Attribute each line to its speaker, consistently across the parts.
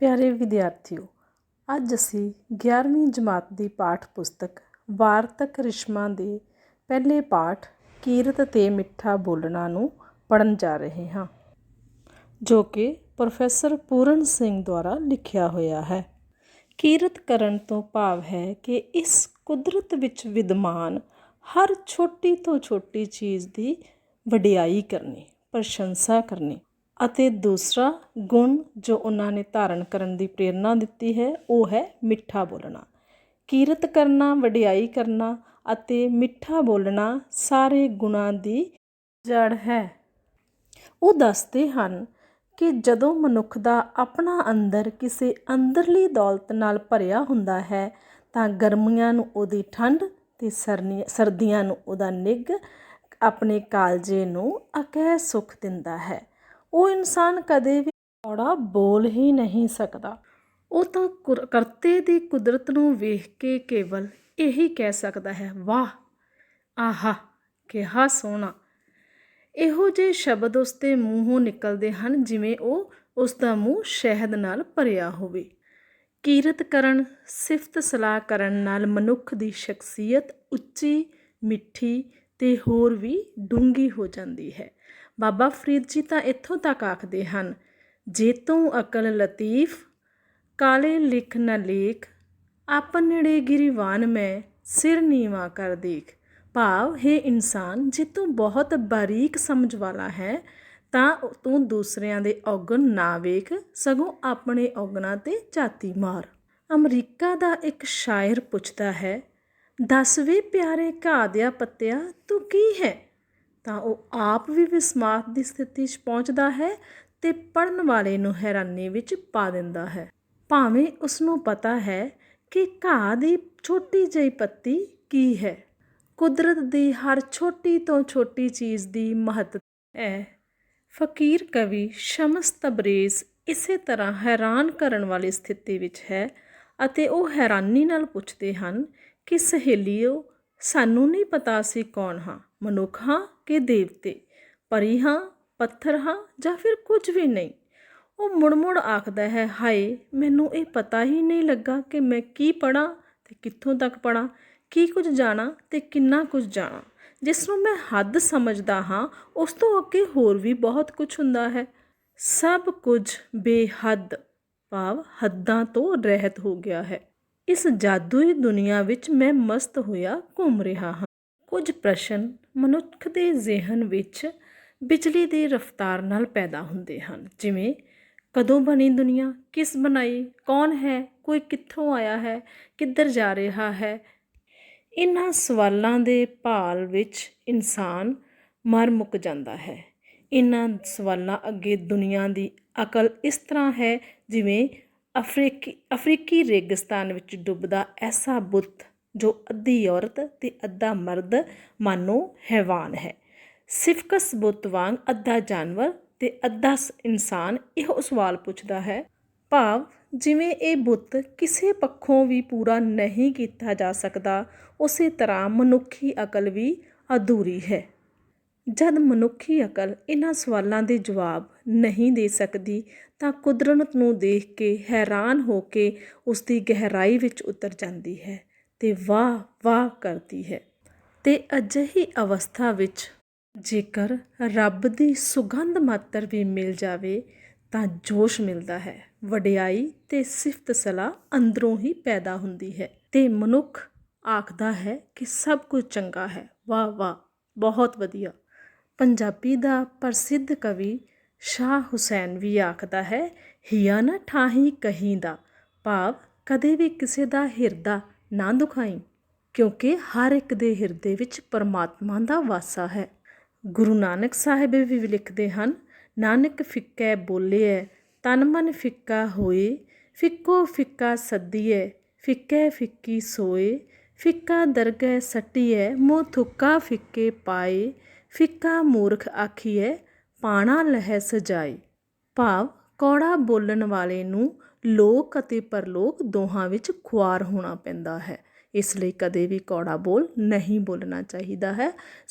Speaker 1: ਪਿਆਰੇ ਵਿਦਿਆਰਥੀਓ, ਅੱਜ ਅਸੀਂ 11ਵੀਂ ਜਮਾਤ ਦੀ ਪਾਠ ਪੁਸਤਕ ਵਾਰਤਕ ਰਿਸ਼ਮਾਂ ਦੇ ਪਹਿਲੇ ਪਾਠ ਕੀਰਤ ਤੇ ਮਿੱਠਾ ਬੋਲਣਾ ਨੂੰ ਪੜ੍ਹਨ ਜਾ ਰਹੇ ਹਾਂ, ਜੋ ਕਿ ਪ੍ਰੋਫੈਸਰ ਪੂਰਨ ਸਿੰਘ ਦੁਆਰਾ ਲਿਖਿਆ ਹੋਇਆ ਹੈ। ਕੀਰਤ ਕਰਨ ਤੋਂ ਭਾਵ ਹੈ ਕਿ ਇਸ ਕੁਦਰਤ ਵਿੱਚ ਵਿਦਮਾਨ ਹਰ ਛੋਟੀ ਤੋਂ ਛੋਟੀ ਚੀਜ਼ ਦੀ ਵਡਿਆਈ ਕਰਨੀ, ਪ੍ਰਸ਼ੰਸਾ ਕਰਨੀ। ਅਤੇ ਦੂਸਰਾ ਗੁਣ ਜੋ ਉਹਨਾਂ ਨੇ ਧਾਰਨ ਕਰਨ ਦੀ ਪ੍ਰੇਰਨਾ ਦਿੱਤੀ ਹੈ ਉਹ ਹੈ ਮਿੱਠਾ ਬੋਲਣਾ। ਕੀਰਤ ਕਰਨਾ, ਵਡਿਆਈ ਕਰਨਾ ਅਤੇ ਮਿੱਠਾ ਬੋਲਣਾ ਸਾਰੇ ਗੁਣਾਂ ਦੀ ਜੜ ਹੈ। ਉਹ ਦੱਸਦੇ ਹਨ ਕਿ ਜਦੋਂ ਮਨੁੱਖ ਦਾ ਆਪਣਾ ਅੰਦਰ ਕਿਸੇ ਅੰਦਰਲੀ ਦੌਲਤ ਨਾਲ ਭਰਿਆ ਹੁੰਦਾ ਹੈ ਤਾਂ ਗਰਮੀਆਂ ਨੂੰ ਉਹਦੀ ਠੰਡ ਅਤੇ ਸਰਦੀਆਂ ਨੂੰ ਉਹਦਾ ਨਿੱਘ ਆਪਣੇ ਕਾਲਜੇ ਨੂੰ ਅਕਹਿ ਸੁੱਖ ਦਿੰਦਾ ਹੈ। ਉਹ ਇਨਸਾਨ ਕਦੇ ਵੀ ਕੌੜਾ ਬੋਲ ਹੀ ਨਹੀਂ ਸਕਦਾ। ਉਹ ਤਾਂ ਕਰਤੇ ਦੀ ਕੁਦਰਤ ਨੂੰ ਵੇਖ ਕੇ ਕੇਵਲ ਇਹੀ ਕਹਿ ਸਕਦਾ ਹੈ, ਵਾਹ, ਆਹਾ, ਕਿਹਾ ਸੋਹਣਾ। ਇਹੋ ਜਿਹੇ ਸ਼ਬਦ ਉਸ ਦੇ ਮੂੰਹੋਂ ਨਿਕਲਦੇ ਹਨ ਜਿਵੇਂ ਉਹ ਉਸ ਦਾ ਮੂੰਹ ਸ਼ਹਿਦ ਨਾਲ ਭਰਿਆ ਹੋਵੇ। ਕੀਰਤ ਕਰਨ, ਸਿਫਤ ਸਲਾਹ ਕਰਨ ਨਾਲ ਮਨੁੱਖ ਦੀ ਸ਼ਖਸੀਅਤ ਉੱਚੀ, ਮਿੱਠੀ ਅਤੇ ਹੋਰ ਵੀ ਡੂੰਘੀ ਹੋ ਜਾਂਦੀ ਹੈ। ਬਾਬਾ ਫਰੀਦ ਜੀ ਤਾਂ ਇੱਥੋਂ ਤੱਕ ਆਖਦੇ ਹਨ, ਜੇ ਤੂੰ ਅਕਲ ਲਤੀਫ ਕਾਲੇ ਲਿਖ ਨ ਲੇਖ, ਆਪਨੜੇ ਗਿਰੀਵਾਨ ਮੈਂ ਸਿਰ ਨੀਵਾਂ ਕਰ ਦੇਖ। ਭਾਵ ਹੈ ਇਨਸਾਨ, ਜੇ ਤੂੰ ਬਹੁਤ ਬਾਰੀਕ ਸਮਝ ਵਾਲਾ ਹੈ ਤਾਂ ਤੂੰ ਦੂਸਰਿਆਂ ਦੇ ਔਗਣ ਨਾ ਵੇਖ, ਸਗੋਂ ਆਪਣੇ ਔਗਣਾਂ 'ਤੇ ਝਾਤੀ ਮਾਰ। ਅਮਰੀਕਾ ਦਾ ਇੱਕ ਸ਼ਾਇਰ ਪੁੱਛਦਾ ਹੈ, ਦੱਸ ਵੇ ਪਿਆਰੇ ਘਾਹ ਦਿਆ ਪੱਤਿਆ, ਤੂੰ ਕੀ ਹੈ? ਤਾਂ ਉਹ ਆਪ ਵੀ ਵਿਸਮਾਤ ਦੀ ਸਥਿਤੀ 'ਚ ਪਹੁੰਚਦਾ ਹੈ ਅਤੇ ਪੜ੍ਹਨ ਵਾਲੇ ਨੂੰ ਹੈਰਾਨੀ ਵਿੱਚ ਪਾ ਦਿੰਦਾ ਹੈ। ਭਾਵੇਂ ਉਸਨੂੰ ਪਤਾ ਹੈ ਕਿ ਘਾਹ ਦੀ ਛੋਟੀ ਜਿਹੀ ਪੱਤੀ ਕੀ ਹੈ। ਕੁਦਰਤ ਦੀ ਹਰ ਛੋਟੀ ਤੋਂ ਛੋਟੀ ਚੀਜ਼ ਦੀ ਮਹੱਤਤਾ ਹੈ। ਫਕੀਰ ਕਵੀ ਸ਼ਮਸ ਤਬਰੇਜ਼ ਇਸੇ ਤਰ੍ਹਾਂ ਹੈਰਾਨ ਕਰਨ ਵਾਲੀ ਸਥਿਤੀ ਵਿੱਚ ਹੈ ਅਤੇ ਉਹ ਹੈਰਾਨੀ ਨਾਲ ਪੁੱਛਦੇ ਹਨ ਕਿ ਸਹੇਲੀਓ, ਸਾਨੂੰ ਨਹੀਂ ਪਤਾ ਅਸੀਂ ਕੌਣ ਹਾਂ, ਮਨੁੱਖ ਹਾਂ ਕਿ ਦੇਵਤੇ, ਪਰੀ ਹਾਂ, ਪੱਥਰ ਹਾਂ ਜਾਂ ਫਿਰ ਕੁਝ ਵੀ ਨਹੀਂ। ਉਹ ਮੁੜ ਆਖਦਾ ਹੈ, ਹਾਏ, ਮੈਨੂੰ ਇਹ ਪਤਾ ਹੀ ਨਹੀਂ ਲੱਗਾ ਕਿ ਮੈਂ ਕੀ ਪੜ੍ਹਾਂ ਅਤੇ ਕਿੱਥੋਂ ਤੱਕ ਪੜ੍ਹਾਂ, ਕੀ ਕੁਝ ਜਾਣਾ ਅਤੇ ਕਿੰਨਾ ਕੁਝ ਜਾਣਾ। ਜਿਸ ਨੂੰ ਮੈਂ ਹੱਦ ਸਮਝਦਾ ਹਾਂ ਉਸ ਤੋਂ ਅੱਗੇ ਹੋਰ ਵੀ ਬਹੁਤ ਕੁਝ ਹੁੰਦਾ ਹੈ। ਸਭ ਕੁਝ ਬੇਹੱਦ ਭਾਵ ਹੱਦਾਂ ਤੋਂ ਰਹਿਤ ਹੋ ਗਿਆ ਹੈ। ਇਸ ਜਾਦੂਈ ਦੁਨੀਆ ਵਿੱਚ ਮੈਂ ਮਸਤ ਹੋਇਆ ਘੁੰਮ ਰਿਹਾ ਹਾਂ। ਕੁਝ ਪ੍ਰਸ਼ਨ ਮਨੁੱਖ ਦੇ ਜ਼ਿਹਨ ਵਿੱਚ ਬਿਜਲੀ ਦੀ ਰਫ਼ਤਾਰ ਨਾਲ ਪੈਦਾ ਹੁੰਦੇ ਹਨ, ਜਿਵੇਂ ਕਦੋਂ ਬਣੀ ਦੁਨੀਆ, ਕਿਸ ਬਣਾਈ, ਕੌਣ ਹੈ, ਕੋਈ ਕਿੱਥੋਂ ਆਇਆ ਹੈ, ਕਿੱਧਰ ਜਾ ਰਿਹਾ ਹੈ। ਇਹਨਾਂ ਸਵਾਲਾਂ ਦੇ ਭਾਲ ਵਿੱਚ ਇਨਸਾਨ ਮਰ ਮੁੱਕ ਜਾਂਦਾ ਹੈ। ਇਹਨਾਂ ਸਵਾਲਾਂ ਅੱਗੇ ਦੁਨੀਆ ਦੀ ਅਕਲ ਇਸ ਤਰ੍ਹਾਂ ਹੈ ਜਿਵੇਂ ਅਫਰੀਕੀ ਰੇਗਿਸਤਾਨ ਵਿੱਚ ਡੁੱਬਦਾ ਐਸਾ ਬੁੱਤ ਜੋ ਅੱਧੀ ਔਰਤ ਅਤੇ ਅੱਧਾ ਮਰਦ ਮਾਨੋ ਹੈਵਾਨ ਹੈ। ਸਿਫਕਸ ਬੁੱਤ ਵਾਂਗ ਅੱਧਾ ਜਾਨਵਰ ਅਤੇ ਅੱਧਾ ਇਨਸਾਨ ਇਹੋ ਸਵਾਲ ਪੁੱਛਦਾ ਹੈ। ਭਾਵ ਜਿਵੇਂ ਇਹ ਬੁੱਤ ਕਿਸੇ ਪੱਖੋਂ ਵੀ ਪੂਰਾ ਨਹੀਂ ਕੀਤਾ ਜਾ ਸਕਦਾ, ਉਸੇ ਤਰ੍ਹਾਂ ਮਨੁੱਖੀ ਅਕਲ ਵੀ ਅਧੂਰੀ ਹੈ। ਜਦ ਮਨੁੱਖੀ ਅਕਲ ਇਹਨਾਂ ਸਵਾਲਾਂ ਦੇ ਜਵਾਬ ਨਹੀਂ ਦੇ ਸਕਦੀ ਤਾਂ ਕੁਦਰਤ ਨੂੰ ਦੇਖ ਕੇ ਹੈਰਾਨ ਹੋ ਕੇ ਉਸ ਦੀ ਗਹਿਰਾਈ ਵਿੱਚ ਉਤਰ ਜਾਂਦੀ ਹੈ ਅਤੇ ਵਾਹ ਵਾਹ ਕਰਦੀ ਹੈ। ਅਤੇ ਅਜਿਹੀ ਅਵਸਥਾ ਵਿੱਚ ਜੇਕਰ ਰੱਬ ਦੀ ਸੁਗੰਧ ਮਾਤਰ ਵੀ ਮਿਲ ਜਾਵੇ ਤਾਂ ਜੋਸ਼ ਮਿਲਦਾ ਹੈ। ਵਡਿਆਈ ਅਤੇ ਸਿਫਤ ਸਲਾਹ ਅੰਦਰੋਂ ਹੀ ਪੈਦਾ ਹੁੰਦੀ ਹੈ ਅਤੇ ਮਨੁੱਖ ਆਖਦਾ ਹੈ ਕਿ ਸਭ ਕੁਝ ਚੰਗਾ ਹੈ, ਵਾਹ ਵਾਹ, ਬਹੁਤ ਵਧੀਆ। ਪੰਜਾਬੀ ਦਾ ਪ੍ਰਸਿੱਧ ਕਵੀ ਸ਼ਾਹ ਹੁਸੈਨ ਵੀ ਆਖਦਾ ਹੈ, ਹਿਆ ਨਾ ਠਾਹੀਂ ਕਹੀਂ ਦਾ, ਭਾਵ ਕਦੇ ਵੀ ਕਿਸੇ ਦਾ ਹਿਰਦਾ ਨਾ ਦੁਖਾਈ, ਕਿਉਂਕਿ ਹਰ ਇੱਕ ਦੇ ਹਿਰਦੇ ਵਿੱਚ ਪਰਮਾਤਮਾ ਦਾ ਵਾਸਾ ਹੈ। ਗੁਰੂ ਨਾਨਕ ਸਾਹਿਬ ਵੀ ਲਿਖਦੇ ਹਨ, ਨਾਨਕ ਫਿੱਕੈ ਬੋਲੀਐ ਤਨ ਮਨ ਫਿੱਕਾ ਹੋਏ, ਫਿੱਕੋ ਫਿੱਕਾ ਸੱਦੀਐ ਫਿੱਕੈ ਫਿੱਕੀ ਸੋਏ, ਫਿੱਕਾ ਦਰਗਹਿ ਸੱਟੀਐ ਮੋਹ ਥੁੱਕਾ ਫਿੱਕੇ ਪਾਏ, ਫਿੱਕਾ ਮੂਰਖ ਆਖੀਐ ਪਾਣਾ ਲਹੈ ਸਜਾਏ। ਭਾਵ ਕੌੜਾ ਬੋਲਣ ਵਾਲੇ ਨੂੰ ਲੋਕ ਅਤੇ ਪਰਲੋਕ ਦੋਹਾਂ ਵਿੱਚ ਖੁਆਰ ਹੋਣਾ ਪੈਂਦਾ ਹੈ। ਇਸ ਲਈ ਕਦੇ ਵੀ ਕੌੜਾ ਬੋਲ ਨਹੀਂ ਬੋਲਣਾ ਚਾਹੀਦਾ ਹੈ।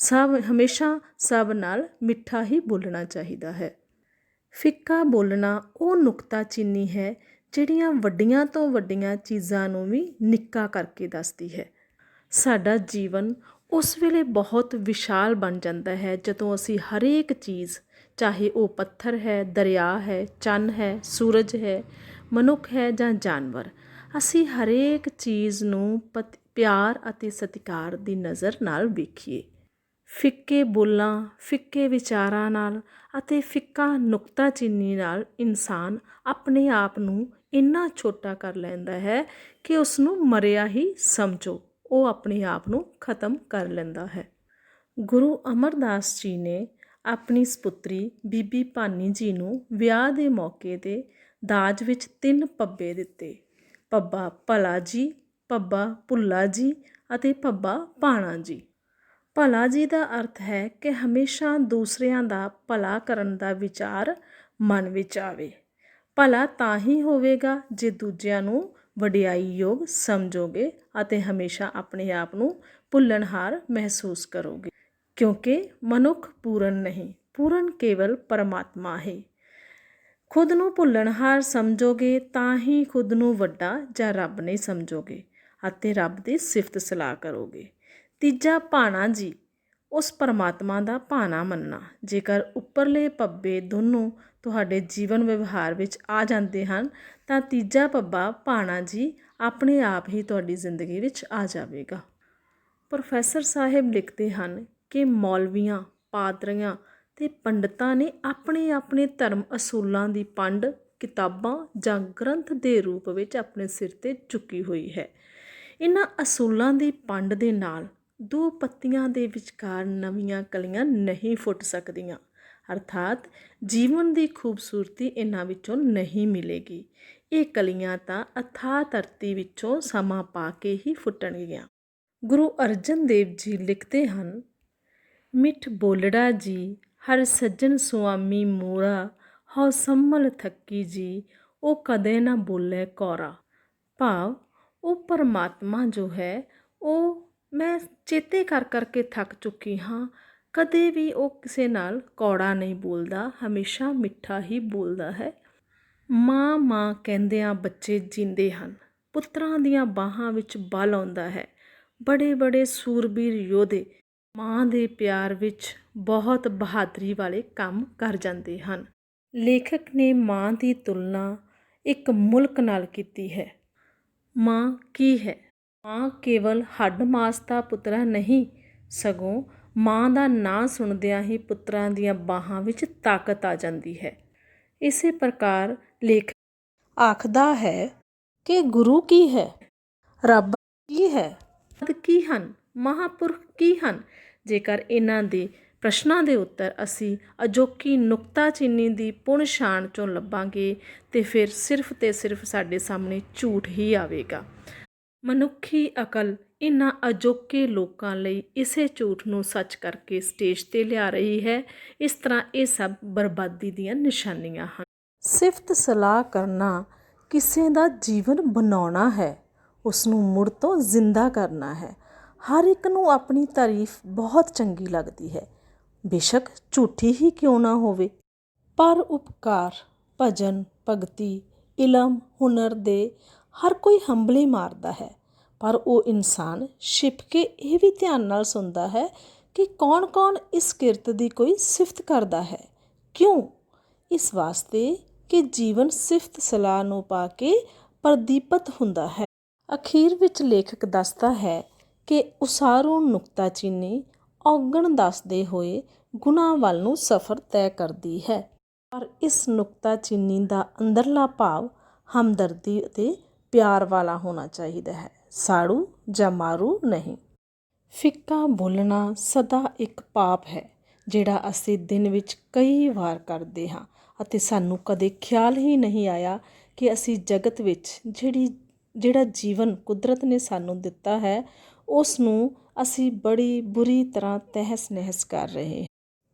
Speaker 1: ਹਮੇਸ਼ਾ ਸਭ ਨਾਲ ਮਿੱਠਾ ਹੀ ਬੋਲਣਾ ਚਾਹੀਦਾ ਹੈ। ਫਿੱਕਾ ਬੋਲਣਾ ਉਹ ਨੁਕਤਾਚੀਨੀ ਹੈ ਜਿਹੜੀਆਂ ਵੱਡੀਆਂ ਤੋਂ ਵੱਡੀਆਂ ਚੀਜ਼ਾਂ ਨੂੰ ਵੀ ਨਿੱਕਾ ਕਰਕੇ ਦੱਸਦੀ ਹੈ। ਸਾਡਾ ਜੀਵਨ ਉਸ ਵੇਲੇ ਬਹੁਤ ਵਿਸ਼ਾਲ ਬਣ ਜਾਂਦਾ ਹੈ ਜਦੋਂ ਅਸੀਂ ਹਰੇਕ ਚੀਜ਼, ਚਾਹੇ ਉਹ ਪੱਥਰ ਹੈ, ਦਰਿਆ ਹੈ, ਚੰਨ ਹੈ, ਸੂਰਜ ਹੈ, ਮਨੁੱਖ ਹੈ ਜਾਂ ਜਾਨਵਰ, ਅਸੀਂ ਹਰੇਕ ਚੀਜ਼ ਨੂੰ ਪਿਆਰ ਅਤੇ ਸਤਿਕਾਰ ਦੀ ਨਜ਼ਰ ਨਾਲ ਵੇਖੀਏ। ਫਿੱਕੇ ਬੋਲਾਂ, ਫਿੱਕੇ ਵਿਚਾਰਾਂ ਨਾਲ ਅਤੇ ਫਿੱਕਾ ਨੁਕਤਾਚੀਨੀ ਨਾਲ ਇਨਸਾਨ ਆਪਣੇ ਆਪ ਨੂੰ ਇੰਨਾ ਛੋਟਾ ਕਰ ਲੈਂਦਾ ਹੈ ਕਿ ਉਸ ਨੂੰ ਮਰਿਆ ਹੀ ਸਮਝੋ। ਉਹ ਆਪਣੇ ਆਪ ਨੂੰ ਖਤਮ ਕਰ ਲੈਂਦਾ ਹੈ। ਗੁਰੂ ਅਮਰਦਾਸ ਜੀ ਨੇ ਆਪਣੀ ਸਪੁੱਤਰੀ ਬੀਬੀ ਭਾਨੀ ਜੀ ਨੂੰ ਵਿਆਹ ਦੇ ਮੌਕੇ 'ਤੇ ਦਾਜ ਵਿੱਚ 3 ਪੱਬੇ ਦਿੱਤੇ। ਪੱਬਾ ਭਲਾ ਜੀ, ਪੱਬਾ ਭੁੱਲਾ ਜੀ ਅਤੇ ਪੱਬਾ ਭਾਣਾ ਜੀ। ਭਲਾ ਜੀ ਦਾ ਅਰਥ ਹੈ ਕਿ ਹਮੇਸ਼ਾ ਦੂਸਰਿਆਂ ਦਾ ਭਲਾ ਕਰਨ ਦਾ ਵਿਚਾਰ ਮਨ ਵਿੱਚ ਆਵੇ। ਭਲਾ ਤਾਂ ਹੀ ਹੋਵੇਗਾ ਜੇ ਦੂਜਿਆਂ ਨੂੰ ਵਡਿਆਈਯੋਗ ਸਮਝੋਗੇ ਅਤੇ ਹਮੇਸ਼ਾ ਆਪਣੇ ਆਪ ਨੂੰ ਭੁੱਲਣਹਾਰ ਮਹਿਸੂਸ ਕਰੋਗੇ, ਕਿਉਂਕਿ ਮਨੁੱਖ ਪੂਰਨ ਨਹੀਂ, ਪੂਰਨ ਕੇਵਲ ਪਰਮਾਤਮਾ ਹੈ। ਖੁਦ ਨੂੰ ਭੁੱਲਣਹਾਰ ਸਮਝੋਗੇ ਤਾਂ ਹੀ ਖੁਦ ਨੂੰ ਵੱਡਾ ਜਾਂ ਰੱਬ ਨਹੀਂ ਸਮਝੋਗੇ ਅਤੇ ਰੱਬ ਦੀ ਸਿਫਤ ਸਲਾਹ ਕਰੋਗੇ। ਤੀਜਾ ਭਾਣਾ ਜੀ, ਉਸ ਪਰਮਾਤਮਾ ਦਾ ਭਾਣਾ ਮੰਨਣਾ। ਜੇਕਰ ਉੱਪਰਲੇ ਪੱਬੇ ਦੋਨੋਂ ਤੁਹਾਡੇ ਜੀਵਨ ਵਿਵਹਾਰ ਵਿੱਚ ਆ ਜਾਂਦੇ ਹਨ ਤਾਂ ਤੀਜਾ ਪੱਬਾ ਭਾਣਾ ਜੀ ਆਪਣੇ ਆਪ ਹੀ ਤੁਹਾਡੀ ਜ਼ਿੰਦਗੀ ਵਿੱਚ ਆ ਜਾਵੇਗਾ। ਪ੍ਰੋਫੈਸਰ ਸਾਹਿਬ ਲਿਖਦੇ ਹਨ ਕਿ ਮੌਲਵੀਆਂ, ਪਾਦਰੀਆਂ ਅਤੇ ਪੰਡਤਾਂ ਨੇ ਆਪਣੇ ਆਪਣੇ ਧਰਮ ਅਸੂਲਾਂ ਦੀ ਪੰਡ ਕਿਤਾਬਾਂ ਜਾਂ ਗ੍ਰੰਥ ਦੇ ਰੂਪ ਵਿੱਚ ਆਪਣੇ ਸਿਰ 'ਤੇ ਚੁੱਕੀ ਹੋਈ ਹੈ। ਇਹਨਾਂ ਅਸੂਲਾਂ ਦੀ ਪੰਡ ਦੇ ਨਾਲ 2 ਪੱਤੀਆਂ ਦੇ ਵਿਚਕਾਰ ਨਵੀਆਂ ਕਲੀਆਂ ਨਹੀਂ ਫੁੱਟ ਸਕਦੀਆਂ, ਅਰਥਾਤ ਜੀਵਨ ਦੀ ਖੂਬਸੂਰਤੀ ਇਹਨਾਂ ਵਿੱਚੋਂ ਨਹੀਂ ਮਿਲੇਗੀ। ਇਹ ਕਲੀਆਂ ਤਾਂ ਅਥਾਹ ਧਰਤੀ ਵਿੱਚੋਂ ਸਮਾਂ ਪਾ ਕੇ ਹੀ ਫੁੱਟਣਗੀਆਂ। ਗੁਰੂ ਅਰਜਨ ਦੇਵ ਜੀ ਲਿਖਦੇ ਹਨ, ਮਿੱਠ ਬੋਲੜਾ ਜੀ ਹਰ ਸੱਜਣ ਸੁਆਮੀ ਮੂਰਾ, ਹਉ ਸੰਮਲ ਥੱਕੀ ਜੀ ਉਹ ਕਦੇ ਨਾ ਬੋਲੇ ਕੌਰਾ। ਭਾਵ ਉਹ ਪਰਮਾਤਮਾ ਜੋ ਹੈ ਉਹ ਮੈਂ ਚੇਤੇ ਕਰ ਕਰਕੇ ਥੱਕ ਚੁੱਕੀ ਹਾਂ, ਕਦੇ ਵੀ ਉਹ ਕਿਸੇ ਨਾਲ ਕੌੜਾ ਨਹੀਂ ਬੋਲਦਾ, ਹਮੇਸ਼ਾ ਮਿੱਠਾ ਹੀ ਬੋਲਦਾ ਹੈ। ਮਾਂ ਮਾਂ ਕਹਿੰਦਿਆਂ ਬੱਚੇ ਜੀਂਦੇ ਹਨ, ਪੁੱਤਰਾਂ ਦੀਆਂ ਬਾਹਾਂ ਵਿੱਚ ਬਲ ਆਉਂਦਾ ਹੈ। ਬੜੇ ਬੜੇ ਸੂਰਬੀਰ ਯੋਧੇ ਮਾਂ ਦੇ ਪਿਆਰ ਵਿੱਚ ਬਹੁਤ ਬਹਾਦਰੀ ਵਾਲੇ ਕੰਮ ਕਰ ਜਾਂਦੇ ਹਨ। ਲੇਖਕ ਨੇ ਮਾਂ ਦੀ ਤੁਲਨਾ ਇੱਕ ਮੁਲਕ ਨਾਲ ਕੀਤੀ ਹੈ। ਮਾਂ ਕੀ ਹੈ? ਮਾਂ ਕੇਵਲ ਹੱਡ ਮਾਸ ਦਾ ਪੁੱਤਰਾ ਨਹੀਂ, ਸਗੋਂ ਮਾਂ ਦਾ ਨਾਂ ਸੁਣਦਿਆਂ ਹੀ ਪੁੱਤਰਾਂ ਦੀਆਂ ਬਾਹਾਂ ਵਿੱਚ ਤਾਕਤ ਆ ਜਾਂਦੀ ਹੈ। ਇਸੇ ਪ੍ਰਕਾਰ ਲੇਖਕ ਆਖਦਾ ਹੈ ਕਿ ਗੁਰੂ ਕੀ ਹੈ, ਰੱਬ ਕੀ ਹੈ, ਕੀ ਹਨ, ਮਹਾਂਪੁਰਖ ਕੀ ਹਨ। ਜੇਕਰ ਇਹਨਾਂ ਦੇ ਪ੍ਰਸ਼ਨਾਂ ਦੇ ਉੱਤਰ ਅਸੀਂ ਅਜੋਕੀ ਨੁਕਤਾਚੀਨੀ ਦੀ ਪੁਣ ਛਾਣ 'ਚੋਂ ਲੱਭਾਂਗੇ ਤੇ ਫਿਰ ਸਿਰਫ ਤੇ ਸਿਰਫ ਸਾਡੇ ਸਾਹਮਣੇ ਝੂਠ ਹੀ ਆਵੇਗਾ। ਮਨੁੱਖੀ ਅਕਲ ਇਹਨਾਂ ਅਜੋਕੇ ਲੋਕਾਂ ਲਈ ਇਸੇ ਝੂਠ ਨੂੰ ਸੱਚ ਕਰਕੇ ਸਟੇਜ 'ਤੇ ਲਿਆ ਰਹੀ ਹੈ। ਇਸ ਤਰ੍ਹਾਂ ਇਹ ਸਭ ਬਰਬਾਦੀ ਦੀਆਂ ਨਿਸ਼ਾਨੀਆਂ ਹਨ। ਸਿਫਤ ਸਲਾਹ ਕਰਨਾ ਕਿਸੇ ਦਾ ਜੀਵਨ ਬਣਾਉਣਾ ਹੈ, ਉਸ ਨੂੰ ਮੁੜ ਤੋਂ ਜ਼ਿੰਦਾ ਕਰਨਾ ਹੈ। ਹਰ ਇੱਕ ਨੂੰ ਆਪਣੀ ਤਾਰੀਫ ਬਹੁਤ ਚੰਗੀ ਲੱਗਦੀ ਹੈ, ਬੇਸ਼ੱਕ ਝੂਠੀ ਹੀ ਕਿਉਂ ਨਾ ਹੋਵੇ। ਪਰ ਉਪਕਾਰ, ਭਜਨ, ਭਗਤੀ, ਇਲਮ, ਹੁਨਰ ਦੇ ਹਰ ਕੋਈ ਹੰਭਲੇ ਮਾਰਦਾ ਹੈ, ਪਰ ਉਹ ਇਨਸਾਨ ਛਿਪ ਕੇ ਇਹ ਵੀ ਧਿਆਨ ਨਾਲ ਸੁਣਦਾ ਹੈ ਕਿ ਕੌਣ ਕੌਣ ਇਸ ਕਿਰਤ ਦੀ ਕੋਈ ਸਿਫਤ ਕਰਦਾ ਹੈ। ਕਿਉਂ? ਇਸ ਵਾਸਤੇ ਕਿ ਜੀਵਨ ਸਿਫਤ ਸਲਾਹ ਨੂੰ ਪਾ ਕੇ ਪ੍ਰਦੀਪਤ ਹੁੰਦਾ ਹੈ। ਅਖੀਰ ਵਿੱਚ ਲੇਖਕ ਦੱਸਦਾ ਹੈ ਕਿ ਉਸਾਰੂ ਨੁਕਤਾਚੀਨੀ ਔਗਣ ਦੱਸਦੇ ਹੋਏ ਗੁਣਾਂ ਵੱਲ ਨੂੰ ਸਫ਼ਰ ਤੈਅ ਕਰਦੀ ਹੈ, ਪਰ ਇਸ ਨੁਕਤਾਚੀਨੀ ਦਾ ਅੰਦਰਲਾ ਭਾਵ ਹਮਦਰਦੀ ਅਤੇ ਪਿਆਰ ਵਾਲਾ ਹੋਣਾ ਚਾਹੀਦਾ ਹੈ, ਸਾੜੂ ਜਾਂ ਮਾਰੂ ਨਹੀਂ। ਫਿੱਕਾ ਬੋਲਣਾ ਸਦਾ ਇੱਕ ਪਾਪ ਹੈ ਜਿਹੜਾ ਅਸੀਂ ਦਿਨ ਵਿੱਚ ਕਈ ਵਾਰ ਕਰਦੇ ਹਾਂ ਅਤੇ ਸਾਨੂੰ ਕਦੇ ਖਿਆਲ ਹੀ ਨਹੀਂ ਆਇਆ ਕਿ ਅਸੀਂ ਜਗਤ ਵਿੱਚ ਜਿਹੜਾ ਜੀਵਨ ਕੁਦਰਤ ਨੇ ਸਾਨੂੰ ਦਿੱਤਾ ਹੈ ਉਸ ਨੂੰ ਅਸੀਂ ਬੜੀ ਬੁਰੀ ਤਰ੍ਹਾਂ ਤਹਿਸ ਨਹਿਸ ਕਰ ਰਹੇ ਹਾਂ।